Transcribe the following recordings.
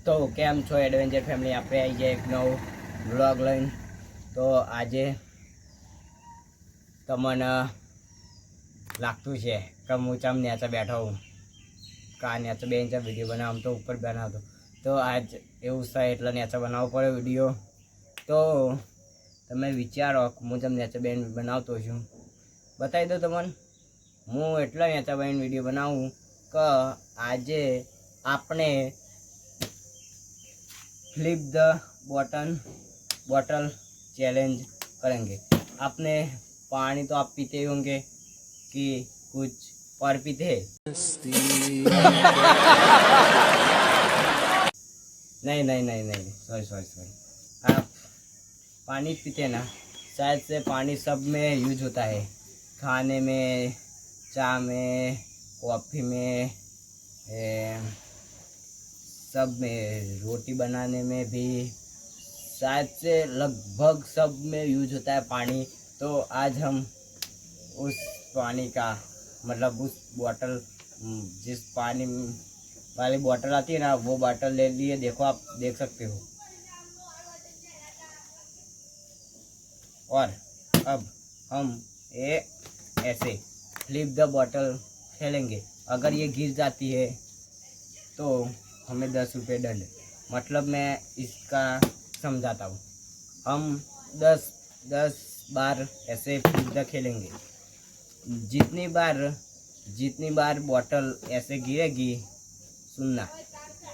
તો કેમ છો એડવેન્ચર ફેમિલી? આપણે આવી જાય એક નવો વ્લોગ લઈને. તો આજે તમને લાગતું છે કે હું ચમ નેચે બેઠો હું, કા નેચે બે ઇંચ વિડીયો બનાવું તો ઉપર બનાવતો. તો આજ એવું છે એટલે નેચે બનાવવો પડે વિડીયો. તો તમે વિચારો હું ચમ નેચે બેન બનાવતો છું, બતાવી દો તમને. હું એટલા નેચે બેન વિડીયો બનાવું કે આજે આપણે फ्लिप द बॉटल चैलेंज करेंगे। आपने पानी तो आप पीते होंगे कि कुछ और पीते हैं? नहीं, सॉरी। आप पानी पीते हैं ना, शायद से पानी सब में यूज होता है, खाने में, चाय में, कॉफ़ी में, सब में, रोटी बनाने में भी शायद से लगभग सब में यूज होता है पानी। तो आज हम उस पानी का मतलब उस बॉटल, जिस पानी वाली बॉटल आती है ना, वो बॉटल ले लिए। देखो, आप देख सकते हो। और अब हम ये ऐसे फ्लिप द बॉटल खेलेंगे। अगर ये गिर जाती है तो हमें 10 रुपये दंड। मतलब मैं इसका समझाता हूँ। हम 10 बार ऐसे फ्लिप द खेलेंगे। जितनी बार बॉटल ऐसे गिरेगी, सुनना,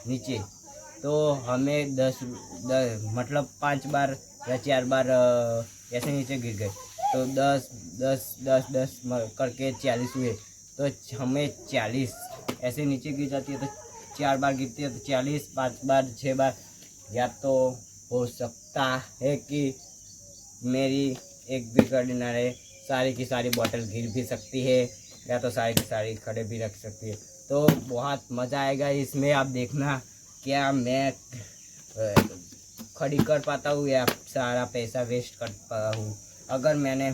नीचे, तो हमें 10 मतलब 5 बार या 4 बार ऐसे नीचे गिर गए तो 10 करके 40 हुए। तो हमें 40 ऐसे नीचे गिर जाती है तो 4 बार गिरती है तो 40, 5 बार, 6 बार। या तो हो सकता है कि मेरी एक भी किनारे सारी की सारी बोतल गिर भी सकती है, या तो सारी की सारी खड़े भी रख सकती है। तो बहुत मज़ा आएगा इसमें। आप देखना क्या मैं खड़ी कर पाता हूँ या सारा पैसा वेस्ट कर पाता हूँ। अगर मैंने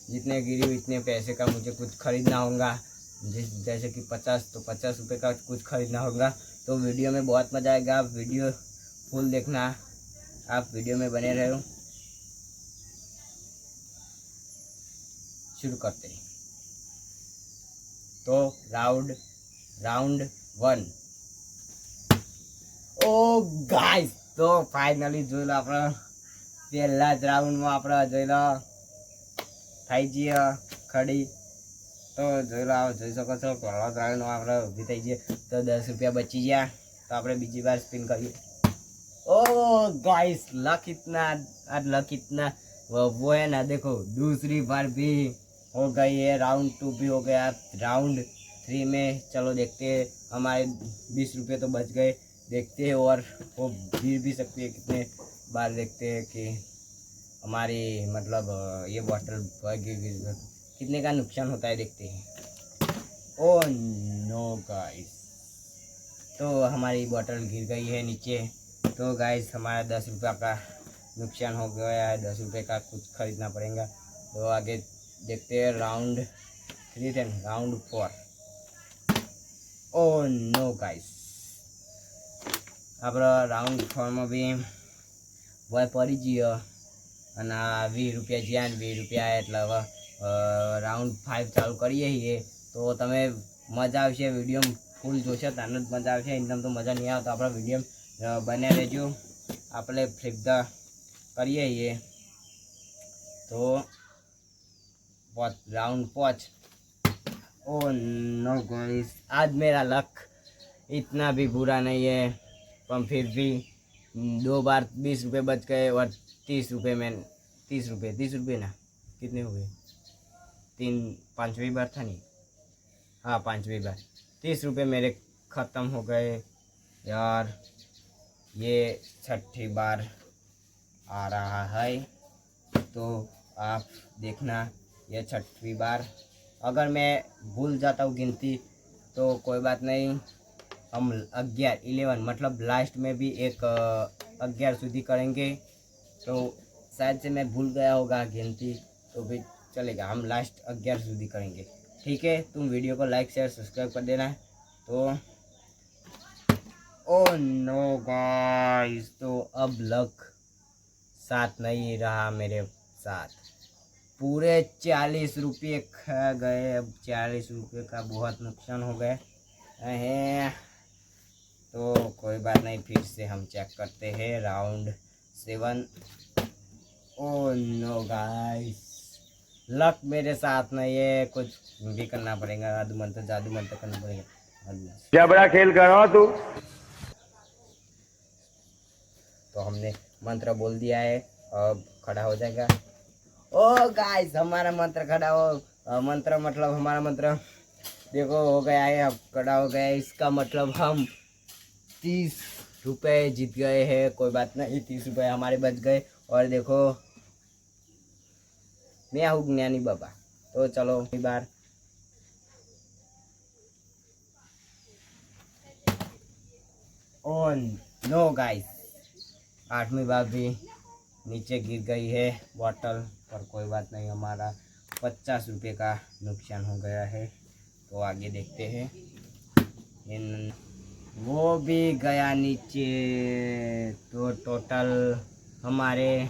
जितने गिरी इतने पैसे का मुझे कुछ खरीदना होगा, जैसे कि 50, तो 50 रुपये का कुछ खरीदना होगा। तो वीडियो में बहुत मज़ा आएगा। आप वीडियो फुल देखना, आप वीडियो में बने रहो। शुरू करते हैं। तो राउंड 1। ओ गाइस, तो फाइनली જોઈ લો આપણે પહેલા જ રાઉન્ડમાં આપણે જોઈ લો થઈ જઈએ ખડી। તો જોઈ લો, જોઈ શકો છો પહેલા જ રાઉન્ડમાં આપણે ઊભી થઈ જઈએ તો 10 रुपया बची गया। तो આપણે બીજી बार स्पिन करिए। ओ गाइस, लक इतना वो है ना, देखो दूसरी बार भी हो गई है। राउंड 2 भी हो गया। राउंड 3 में चलो देखते हैं। हमारे 20 रुपये तो बच गए। देखते हैं और वो गिर भी सकती है कितने बार। देखते हैं कि हमारी मतलब ये बॉटल गिर कितने का नुकसान होता है, देखते हैं। ओ नो गाइस, तो हमारी बोतल गिर गई है नीचे। तो गाइस हमारा 10 रुपया का नुकसान हो गया है। 10 रुपये का कुछ खरीदना पड़ेगा। तो आगे देखते हैं। राउंड 4। ओ नो गाइस, આપણે રાઉન્ડ 4માં બી વય પડી ગયો અને 20 रुपया જ્યાં 20 रुपया એટલે હવે રાઉન્ડ 5 ચાલુ કરીએ છીએ। તો તમે મજા આવશે, વિડીયો ફૂલ જોશો તાને જ મજા આવશે। એકદમ તો મજા નહીં આવે। તો આપણા વિડીયો બન્યા રહેજો। આપણે ફ્લિપ ધ કરીએ છીએ। તો राउंड 5। ओ नो गाइस, आज मेरा लक इतना भी बुरा नहीं है, पर फिर भी 2 बार 20 रुपये बच गए और 30 रुपये में 30 रुपये ना, कितने हो गए? 5वीं बार था नहीं, हाँ 5वीं बार 30 रुपये मेरे ख़त्म हो गए यार। ये 6ठी बार आ रहा है। तो आप देखना, ये 6ठी बार। अगर मैं भूल जाता हूँ गिनती तो कोई बात नहीं। हम 11 मतलब लास्ट में भी एक 11 સુધી करेंगे। तो शायद से मैं भूल गया होगा गिनती, तो भी चलेगा। हम लास्ट 11 સુધી करेंगे, ठीक है। तुम वीडियो को लाइक शेयर सब्सक्राइब कर देना। तो ओ नो गाइस, तो अब लक साथ नहीं रहा मेरे साथ। पूरे 40 रुपये खा गए। अब 40 रुपये का बहुत नुकसान हो गए हैं। तो कोई बात नहीं, फिर से हम चेक करते हैं round 7। Oh no guys, luck मेरे साथ नहीं है। कुछ भी करना पड़ेगा, जादू मंत्र करना पड़ेगा। क्या बड़ा खेल कर रहा तू। तो हमने मंत्र बोल दिया है, अब खड़ा हो जाएगा। ओ गाइस, हमारा मंत्र खड़ा हो। मंत्र मतलब हमारा मंत्र देखो हो गया है, अब खड़ा हो गया है। इसका मतलब हम 30 रुपये जीत गए हैं। कोई बात नहीं, 30 रुपये हमारे बच गए। और देखो, मैं हूँ ज्ञानी बाबा। तो चलो एक बार। ऑन नो गाइस, 8वीं बार भी नीचे गिर गई है बॉटल। पर कोई बात नहीं, हमारा 50 रुपये का नुकसान हो गया है। तो आगे देखते हैं। वो भी गया नीचे। तो टोटल हमारे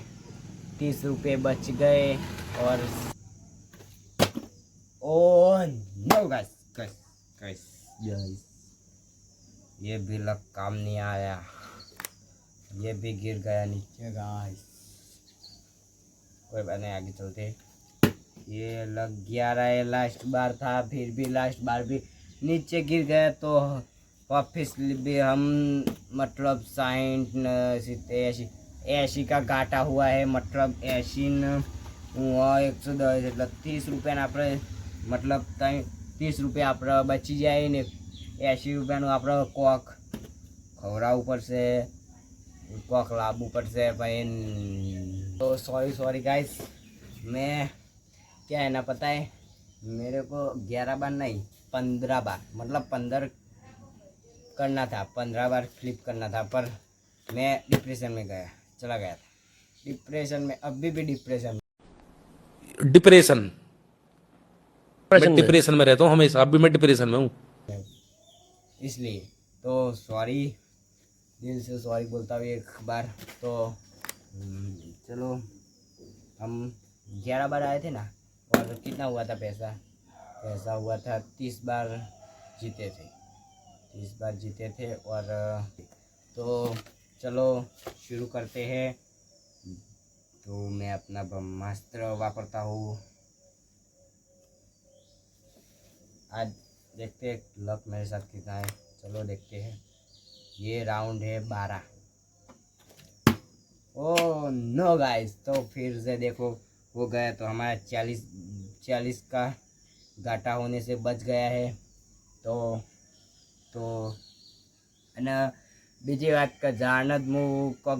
30 रुपये बच गए। और oh no guys, guys guys guys, ये भी लग काम नहीं आया। ये भी गिर गया नीचे गाइस। कोई बात नहीं, आगे चलते। ये लग 11 लास्ट बार था, फिर भी लास्ट बार भी नीचे गिर गया। तो वापिस भी हम मतलब 60 80 का घाटा हुआ है। मतलब 80 हुआ 110 એટલે 30 રૂપિયાના આપણે मतलब 30 રૂપિયા આપણે બચી જાય ને 80 રૂપિયાનું આપણે કોક ખવડાવવું પડશે, કોક લાવવું પડશે ભાઈ। तो सॉरी गाइस, मैं क्या है ना पता है, मेरे को 11 बार नहीं 15 बार मतलब 15 करना था। 15 बार फ्लिप करना था, पर मैं डिप्रेशन में चला गया था। डिप्रेशन में, अभी भी डिप्रेशन डिप्रेशन मैं डिप्रेशन में। डिप्रेशन में रहता हूँ हमेशा, अभी मैं डिप्रेशन में हूँ। में, इसलिए तो सॉरी, दिल से सॉरी बोलता हूँ एक बार। तो चलो, हम 11 बार आए थे ना, और कितना हुआ था पैसा हुआ था 30 बार जीते थे। 30 बार जीते थे। और तो चलो शुरू करते हैं। तो मैं अपना ब्रह्मास्त्र वापरता हूँ। आज देखते हैं लक मेरे साथ कितना है। चलो देखते हैं। ये राउंड है 12। ओ नो गाइस, तो फिर से देखो हो गया। तो हमारा 40 का घाटा होने से बच गया है। तो અને બીજી વાત કે જાણ જ હું કોક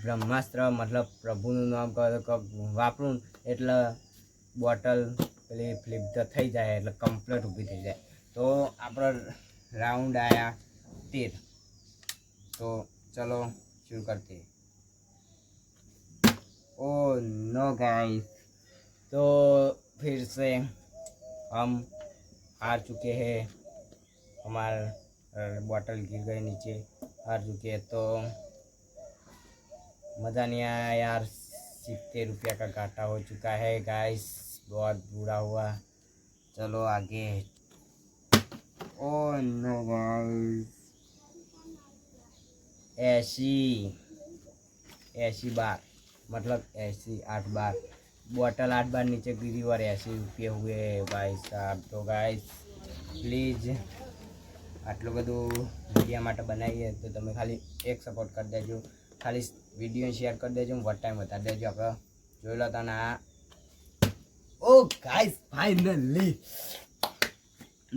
બ્રહ્માસ્ત્ર मतलब પ્રભુનું નામ કોક વાપરું એટલે બોટલ પેલી ફ્લિપ તો થઈ જાય, એટલે કમ્પ્લીટ ઊભી થઈ જાય। તો આપણો રાઉન્ડ આયા 13। तो चलो शुरू करते हैं। ओ नो गाइस, तो फिर से हम हार चुके हैं। हमारा बॉटल गिर गए नीचे, हार चुके हैं। तो मज़ा नहीं आया यार। 70 रुपया का घाटा हो चुका है गाइस, बहुत बुरा हुआ। चलो आगे। ओ नो गाइस, 80 बार मतलब 8 बार बोतल 8 बार नीचे गिरी और 80 रुपये हुए भाई साहब। तो गाइस प्लीज़ આટલું બધું મીડિયા માટે બનાવીએ તો તમે ખાલી એક સપોર્ટ કરી દેજો, ખાલી વિડીયો શેર કરી દેજો, વોટ ટાઈમ બતાવી દેજો। આપણે જોઈ લો તને આ ઓ ગાઈસ ફાઇનલી।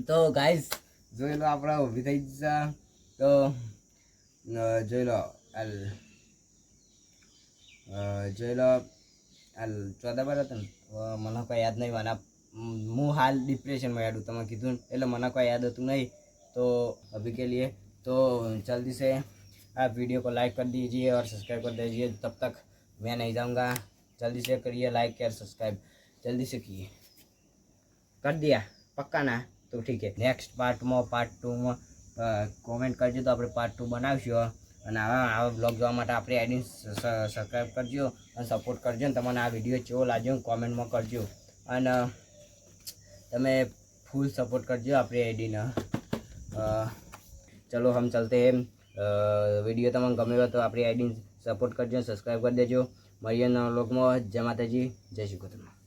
તો ગાઈસ જોઈ લો આપણે ઊભી થઈ જશે। તો જોઈ લો જોઈ લો 14 બાર હતા ને, મને કોઈ યાદ નહીં। મને હું હાલ ડિપ્રેશનમાં યાદ તમે કીધું એટલે મને કોઈ યાદ હતું નહીં। तो अभी के लिए तो जल्दी से आप वीडियो को लाइक कर दीजिए और सब्सक्राइब कर दीजिए। तब तक मैं नहीं जाऊंगा, जल्दी से करिए लाइक और सब्सक्राइब, जल्दी से किए। कर दिया पक्का ना? तो ठीक है, नेक्स्ट पार्ट 2 में કોમેન્ટ કરજો તો આપણે પાર્ટ 2 બનાવીશું. અને આવા બ્લોગ જોવા માટે આપણી આઈડી સબસ્ક્રાઈબ કરજો અને સપોર્ટ કરજો. અને તમને આ વિડીયો કેવો લાગ્યો કોમેન્ટમાં કરજો. અને તમે ફૂલ સપોર્ટ કરજો આપણી આઈડીને. ચલો હમ ચલતે હે. વિડીયો તમને ગમ્યો હોય તો આપણી આઈડી સપોર્ટ કરજો, સબસ્ક્રાઈબ કરી દેજો. મળીએ નવા વ્લોગમાં. જય માતાજી, જય શ્રી કૃષ્ણ.